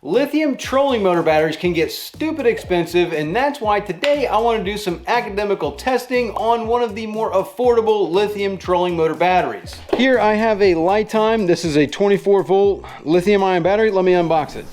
Lithium trolling motor batteries can get stupid expensive, and that's why today I want to do some academical testing on one of the more affordable lithium trolling motor batteries. Here I have a Lifetime. This is a 24 volt lithium ion battery. Let me unbox it.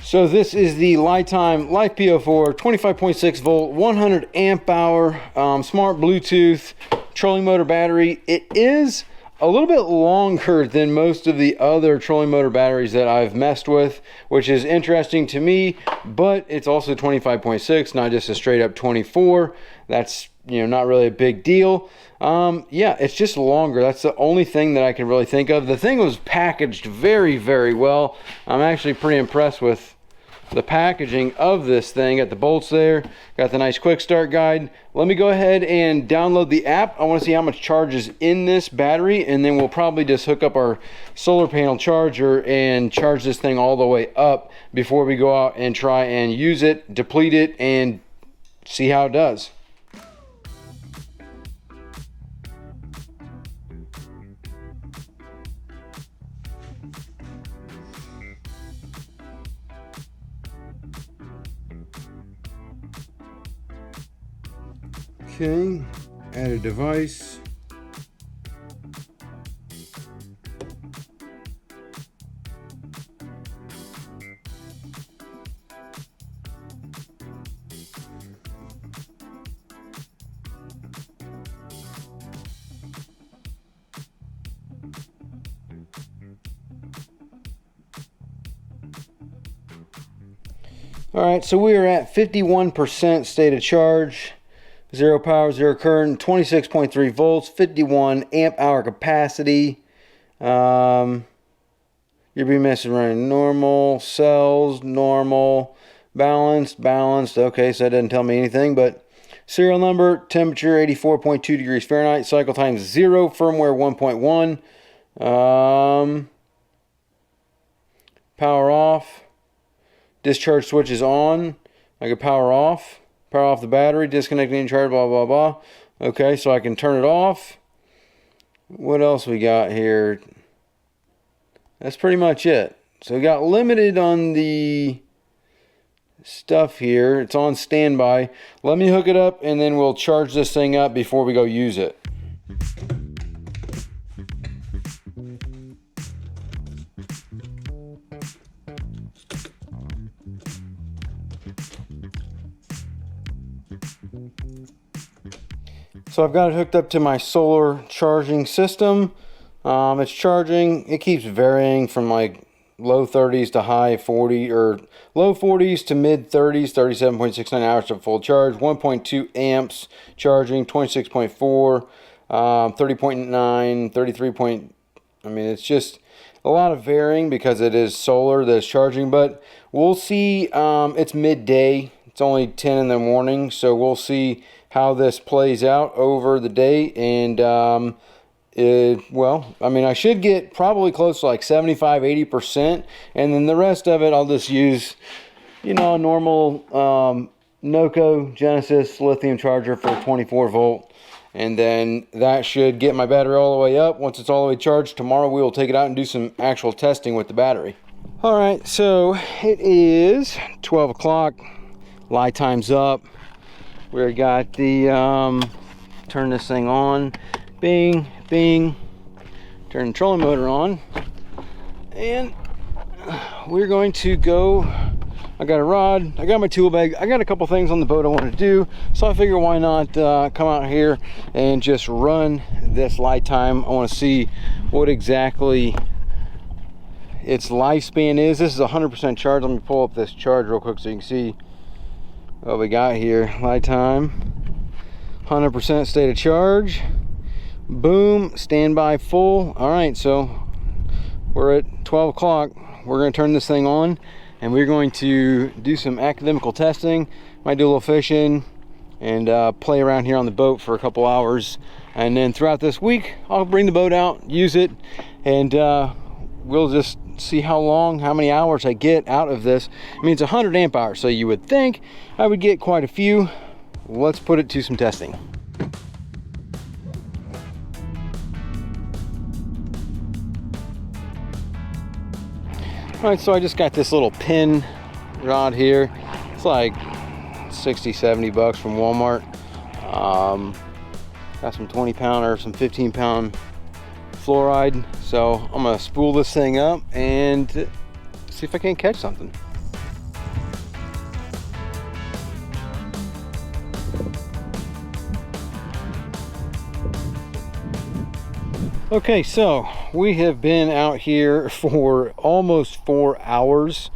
So this is the Lifetime Life PO4 25.6 volt 100 amp hour smart Bluetooth trolling motor battery. It is a little bit longer than most of the other trolling motor batteries that I've messed with, which is interesting to me, but it's also 25.6, not just a straight up 24. That's, you know, not really a big deal. Yeah, it's just longer. That's the only thing that I can really think of. The thing was packaged very, very well. I'm actually pretty impressed with the packaging of this thing. Got the bolts there, got the nice quick start guide. Let me go ahead and download the app. I want to see how much charge is in this battery, and then we'll probably just hook up our solar panel charger and charge this thing all the way up before we go out and try and use it, deplete it, and see how it does. Okay, add a device. All right, so we are at 51% state of charge. Zero power, zero current, 26.3 volts, 51 amp hour capacity. Your BMS is running normal, cells, normal, balanced. Okay, so that doesn't tell me anything, but serial number, temperature 84.2 degrees Fahrenheit, cycle time 0, firmware 1.1. Power off. Discharge switch is on. I can power off the battery, disconnecting and charge, blah, blah, blah. Okay, so I can turn it off. What else we got here? That's pretty much it. So we got limited on the stuff here. It's on standby. Let me hook it up and then we'll charge this thing up before we go use it. So I've got it hooked up to my solar charging system. It's charging. It keeps varying from like low 30s to high 40, or low 40s to mid 30s, 37.69 hours to full charge, 1.2 amps charging, 26.4, 30.9, 33 point. I mean, it's just a lot of varying because it is solar that's charging, but we'll see. It's midday. It's only 10 in the morning, so we'll see how this plays out over the day. And well, I mean, I should get probably close to like 75-80%, and then the rest of it I'll just use, you know, a normal Noco Genesis lithium charger for 24 volt, and then that should get my battery all the way up. Once it's all the way charged, tomorrow we will take it out and do some actual testing with the battery. All right, so it is 12 o'clock. Light time's up. We got the turn this thing on, bing bing, turn the trolling motor on, and we're going to go. I got a rod, I got my tool bag, I got a couple things on the boat I want to do, so I figure why not come out here and just run this Lifetime. I want to see what exactly its lifespan is. This is 100% charge. Let me pull up this charge real quick so you can see what we got here. Lifetime 100% state of charge, boom, standby full. All right, so we're at 12 o'clock. We're going to turn this thing on and we're going to do some academical testing. Might do a little fishing and play around here on the boat for a couple hours And then throughout this week, I'll bring the boat out, use it, and we'll just see how many hours I get out of this. I mean, it's 100 amp hours, so you would think I would get quite a few. Let's put it to some testing. All right, so I just got this little pin rod here. It's like 60, 70 bucks from Walmart. Got some 20-pound or some 15-pound fluoride. So I'm gonna spool this thing up and see if I can't catch something. Okay, so we have been out here for almost 4 hours.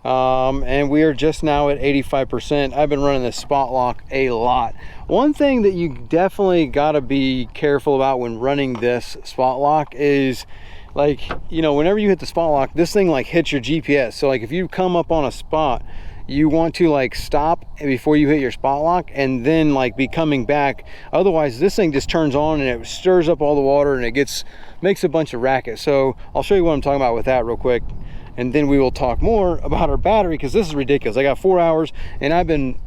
And we are just now at 85%. I've been running this spot lock a lot. One thing that you definitely got to be careful about when running this spot lock is, like, you know, whenever you hit the spot lock, this thing like hits your GPS. So like if you come up on a spot, you want to like stop before you hit your spot lock and then like be coming back. Otherwise this thing just turns on and it stirs up all the water and it makes a bunch of racket. So I'll show you what I'm talking about with that real quick, and then we will talk more about our battery, because this is ridiculous. I got 4 hours and I've been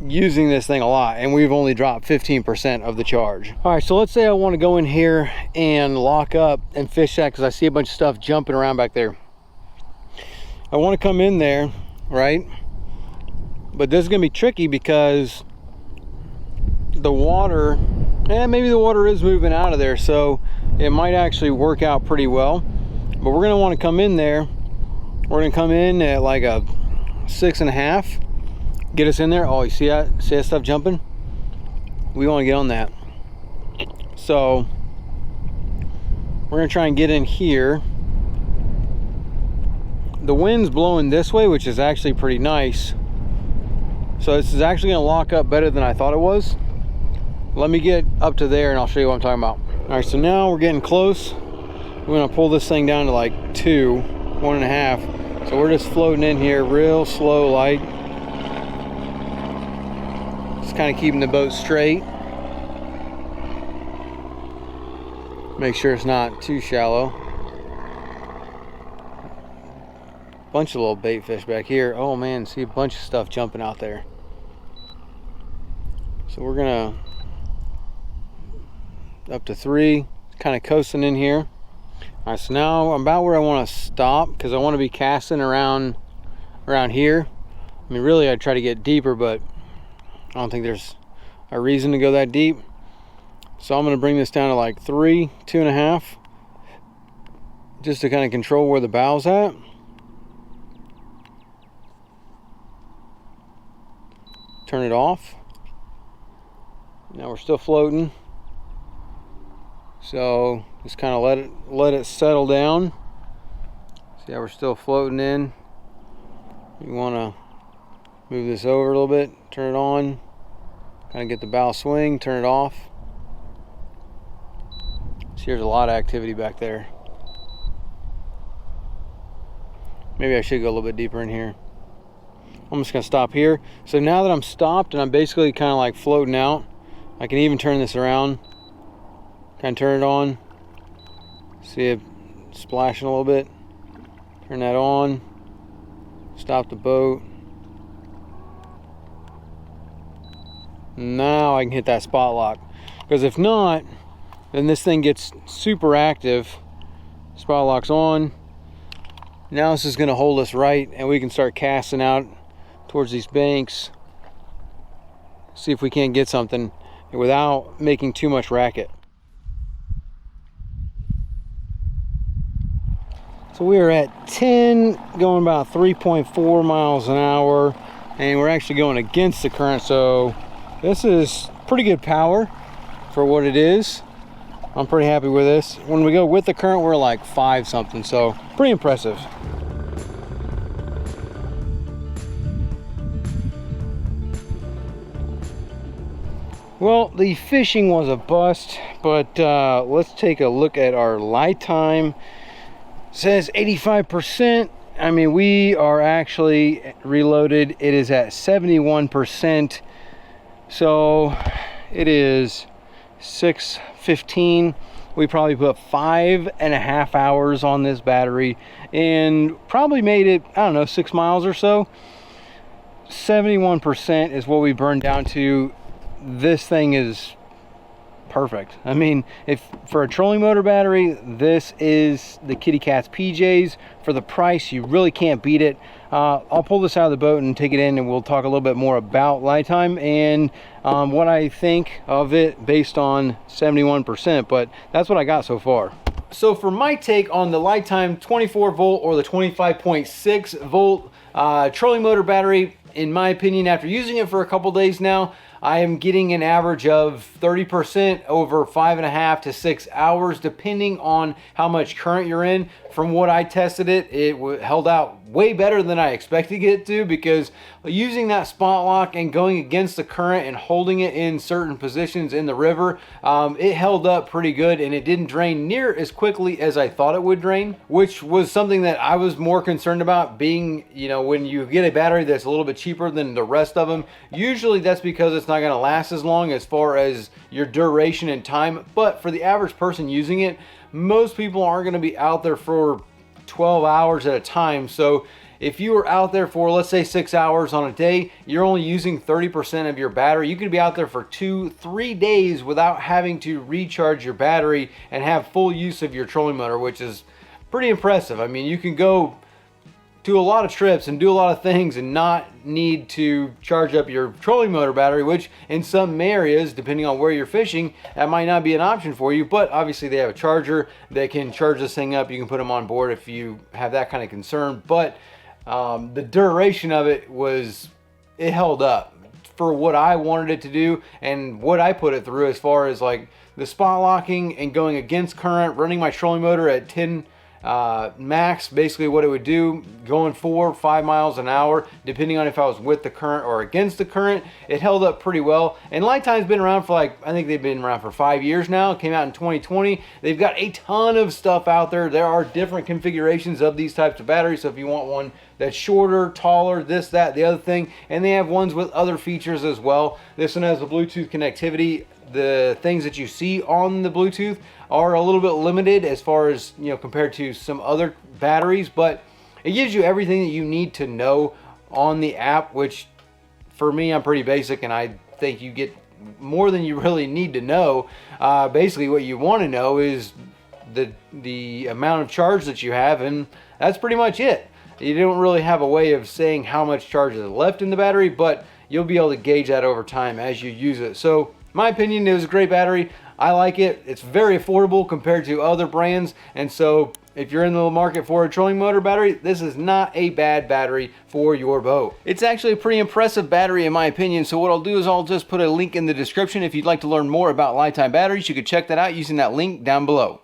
using this thing a lot, and we've only dropped 15% of the charge. All right, so let's say I want to go in here and lock up and fish that, because I see a bunch of stuff jumping around back there. I want to come in there, right? But this is gonna be tricky because the water, maybe the water is moving out of there, so it might actually work out pretty well. But we're gonna want to come in there. We're gonna come in at like a 6.5. Get us in there. Oh, you see that? See that stuff jumping? We want to get on that. So we're gonna try and get in here. The wind's blowing this way, which is actually pretty nice. So this is actually gonna lock up better than I thought it was. Let me get up to there and I'll show you what I'm talking about. All right, so now we're getting close. We're gonna pull this thing down to like 1.5. So we're just floating in here real slow, light. Just kind of keeping the boat straight. Make sure it's not too shallow. Bunch of little bait fish back here. Oh man, see a bunch of stuff jumping out there. So we're gonna up to 3, kind of coasting in here. All right, so now I'm about where I want to stop, because I want to be casting around here. I mean, really I'd try to get deeper, but I don't think there's a reason to go that deep. So I'm going to bring this down to like 3, 2.5, just to kind of control where the bow's at. Turn it off. Now we're still floating, so just kind of let it settle down. See how we're still floating in. You want to move this over a little bit, turn it on, kind of get the bow swing, turn it off. See, there's a lot of activity back there. Maybe I should go a little bit deeper in here. I'm just gonna stop here. So now that I'm stopped and I'm basically kind of like floating out, I can even turn this around, kind of turn it on. See it splashing a little bit. Turn that on, stop the boat. Now I can hit that spot lock, because if not, then this thing gets super active. Spot lock's on. Now this is gonna hold us right, and we can start casting out towards these banks. See if we can't get something without making too much racket. So we are at 10, going about 3.4 miles an hour, and we're actually going against the current, so this is pretty good power for what it is. I'm pretty happy with this. When we go with the current, we're like 5 something, so pretty impressive. Well, the fishing was a bust, but let's take a look at our light time. It says 85%. I mean, we are actually reloaded. It is at 71%. So it is 6:15. We probably put 5.5 hours on this battery and probably made it, I don't know, 6 miles or so. 71% is what we burned down to. This thing is perfect. I mean, if for a trolling motor battery, this is the kitty cat's PJs. For the price, you really can't beat it. I'll pull this out of the boat and take it in, and we'll talk a little bit more about Lifetime and what I think of it based on 71%, but that's what I got so far. So for my take on the Lifetime 24 volt or the 25.6 volt trolling motor battery, in my opinion, after using it for a couple days now, I am getting an average of 30% over 5.5 to 6 hours, depending on how much current you're in. From what I tested it held out way better than I expected it to, because using that spot lock and going against the current and holding it in certain positions in the river, it held up pretty good, and it didn't drain near as quickly as I thought it would drain, which was something that I was more concerned about. Being, you know, when you get a battery that's a little bit cheaper than the rest of them, usually that's because it's not going to last as long as far as your duration and time. But for the average person using it, most people aren't going to be out there for 12 hours at a time. So if you were out there for, let's say, 6 hours on a day, you're only using 30% of your battery. You could be out there for 2-3 days without having to recharge your battery and have full use of your trolling motor, which is pretty impressive. I mean, you can go do a lot of trips and do a lot of things and not need to charge up your trolling motor battery, which in some areas, depending on where you're fishing, that might not be an option for you. But obviously they have a charger that can charge this thing up. You can put them on board if you have that kind of concern. But the duration of it held up for what I wanted it to do and what I put it through, as far as like the spot locking and going against current, running my trolling motor at 10 max, basically what it would do, going 4 or 5 miles an hour, depending on if I was with the current or against the current. It held up pretty well. And Lifetime's been around for, like, I think they've been around for 5 years now. It came out in 2020. They've got a ton of stuff out there. There are different configurations of these types of batteries. So if you want one that's shorter, taller, this, that, the other thing, and they have ones with other features as well. This one has the Bluetooth connectivity. The things that you see on the Bluetooth are a little bit limited as far as, you know, compared to some other batteries, but it gives you everything that you need to know on the app, which for me, I'm pretty basic, and I think you get more than you really need to know. Basically what you want to know is the amount of charge that you have, and that's pretty much it. You don't really have a way of saying how much charge is left in the battery, but you'll be able to gauge that over time as you use it. So my opinion, it was a great battery. I like it. It's very affordable compared to other brands, and so if you're in the market for a trolling motor battery, this is not a bad battery for your boat. It's actually a pretty impressive battery in my opinion, so what I'll do is I'll just put a link in the description. If you'd like to learn more about Lifetime batteries, you could check that out using that link down below.